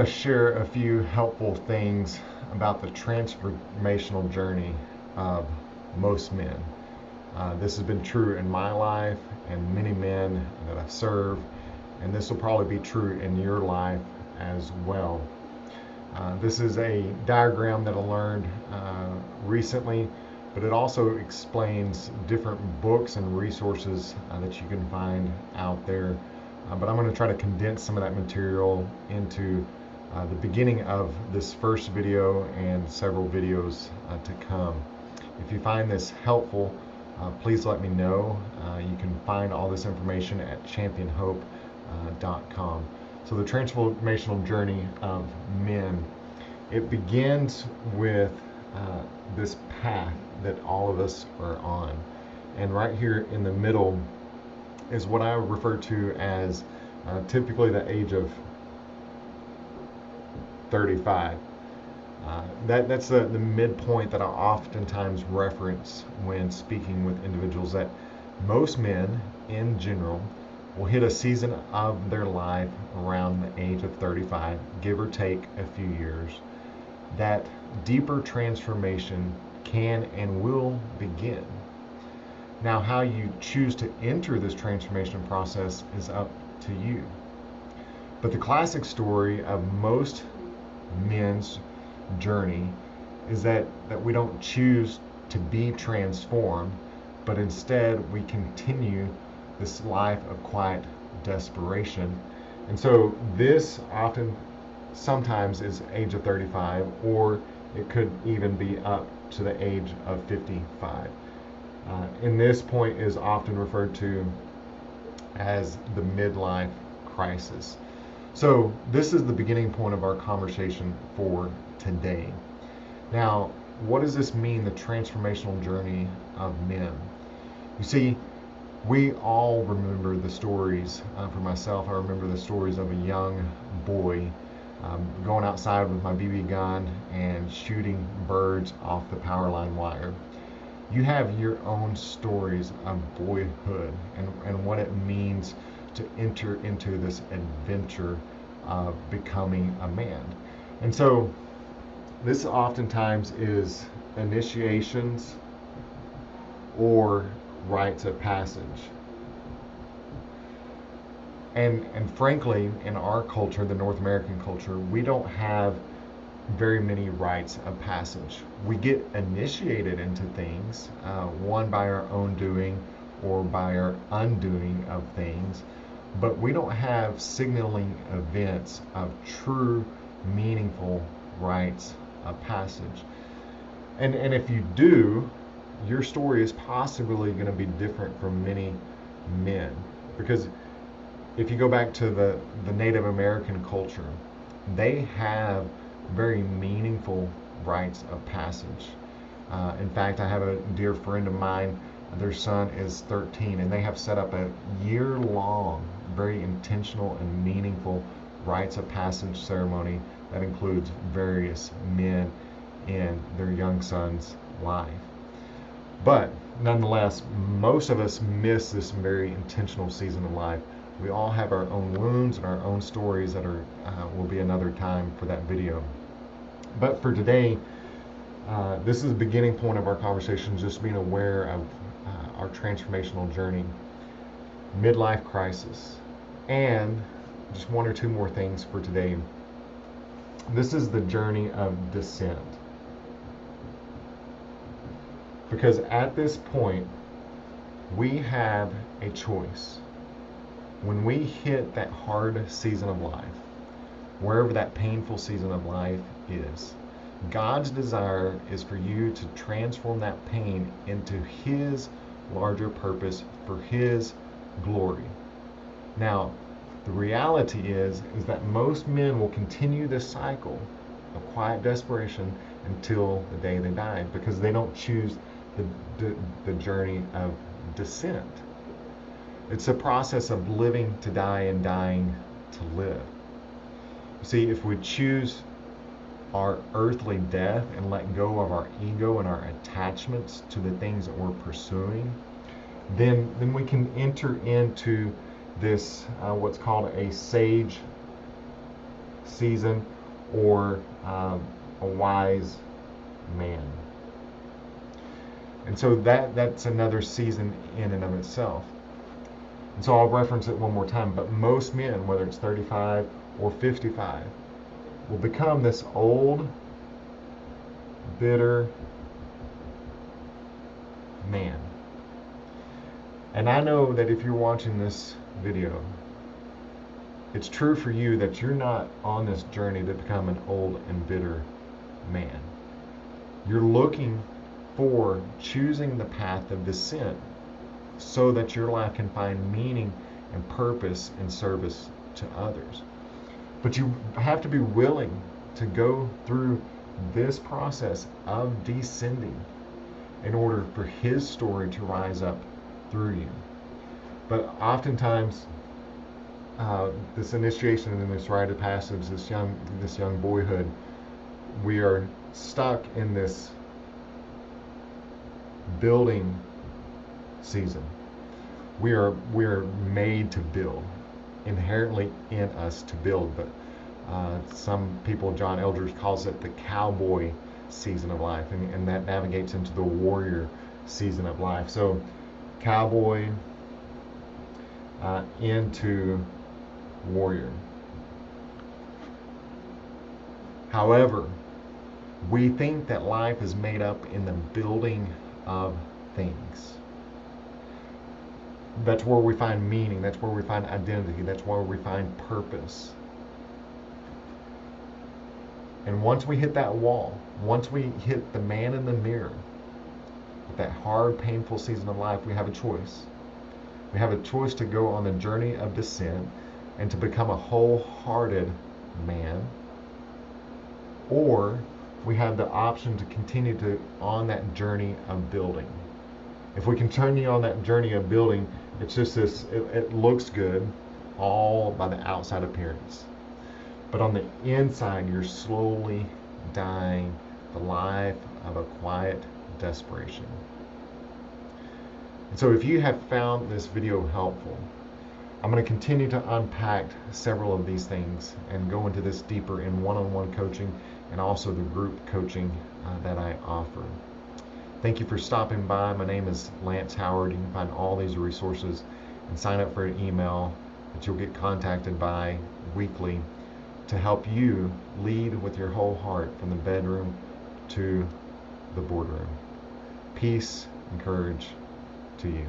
to share a few helpful things about the transformational journey of most men. This has been true in my life and many men that I've served, and this will probably be true in your life as well. This is a diagram that I learned recently, but it also explains different books and resources that you can find out there. But I'm going to try to condense some of that material into the beginning of this first video and several videos to come. If you find this helpful, please let me know. You can find all this information at championhope.com. So the transformational journey of men, it begins with this path that all of us are on. And right here in the middle is what I refer to as typically the age of 35. That's the midpoint that I oftentimes reference when speaking with individuals, that most men in general will hit a season of their life around the age of 35, give or take a few years. That deeper transformation can and will begin. Now, how you choose to enter this transformation process is up to you. But the classic story of most men's journey is that we don't choose to be transformed, but instead we continue this life of quiet desperation. And so this sometimes is age of 35, or it could even be up to the age of 55. And this point is often referred to as the midlife crisis. So this is the beginning point of our conversation for today. Now, what does this mean, the transformational journey of men? You see, we all remember the stories. For myself, I remember the stories of a young boy going outside with my BB gun and shooting birds off the power line wire. You have your own stories of boyhood and what it means to enter into this adventure of becoming a man. And so this oftentimes is initiations or rites of passage. And frankly, in our culture, the North American culture, we don't have very many rites of passage. We get initiated into things, one by our own doing or by our undoing of things, but we don't have signaling events of true, meaningful rites of passage. And if you do, your story is possibly going to be different from many men. Because if you go back to the Native American culture, they have very meaningful rites of passage. In fact, I have a dear friend of mine, their son is 13, and they have set up a year-long, very intentional and meaningful rites of passage ceremony that includes various men in their young son's life. But nonetheless, most of us miss this very intentional season of life. We all have our own wounds and our own stories that will be another time for that video. But for today, this is the beginning point of our conversation, just being aware of our transformational journey, midlife crisis, and just one or two more things for today. This is the journey of descent. Because at this point, we have a choice. When we hit that hard season of life, wherever that painful season of life is, God's desire is for you to transform that pain into His larger purpose for His glory. Now, the reality is that most men will continue this cycle of quiet desperation until the day they die, because they don't choose the journey of descent. It's a process of living to die and dying to live. See, if we choose our earthly death and let go of our ego and our attachments to the things that we're pursuing, then we can enter into this what's called a sage season, or a wise man. And so that's another season in and of itself. And so I'll reference it one more time. But most men, whether it's 35 or 55, will become this old, bitter man. And I know that if you're watching this video, it's true for you that you're not on this journey to become an old and bitter man. You're looking for choosing the path of descent so that your life can find meaning and purpose and service to others. But you have to be willing to go through this process of descending in order for his story to rise up through you. But oftentimes, this initiation and this rite of passage, this young boyhood, we are stuck in this building season. We are made to build, inherently in us to build. But some people, John Eldridge calls it the cowboy season of life, and that navigates into the warrior season of life. So cowboy into warrior. However, we think that life is made up in the building of things. That's where we find meaning. That's where we find identity. That's where we find purpose. And once we hit that wall, once we hit the man in the mirror, with that hard, painful season of life, we have a choice. We have a choice to go on the journey of descent and to become a wholehearted man, or we have the option to continue to on that journey of building. If we continue on that journey of building, it's just this, it looks good all by the outside appearance. But on the inside, you're slowly dying the life of a quiet desperation. And so if you have found this video helpful, I'm going to continue to unpack several of these things and go into this deeper in one-on-one coaching and also the group coaching that I offer. Thank you for stopping by. My name is Lance Howard. You can find all these resources and sign up for an email that you'll get contacted by weekly to help you lead with your whole heart from the bedroom to the boardroom. Peace and courage to you.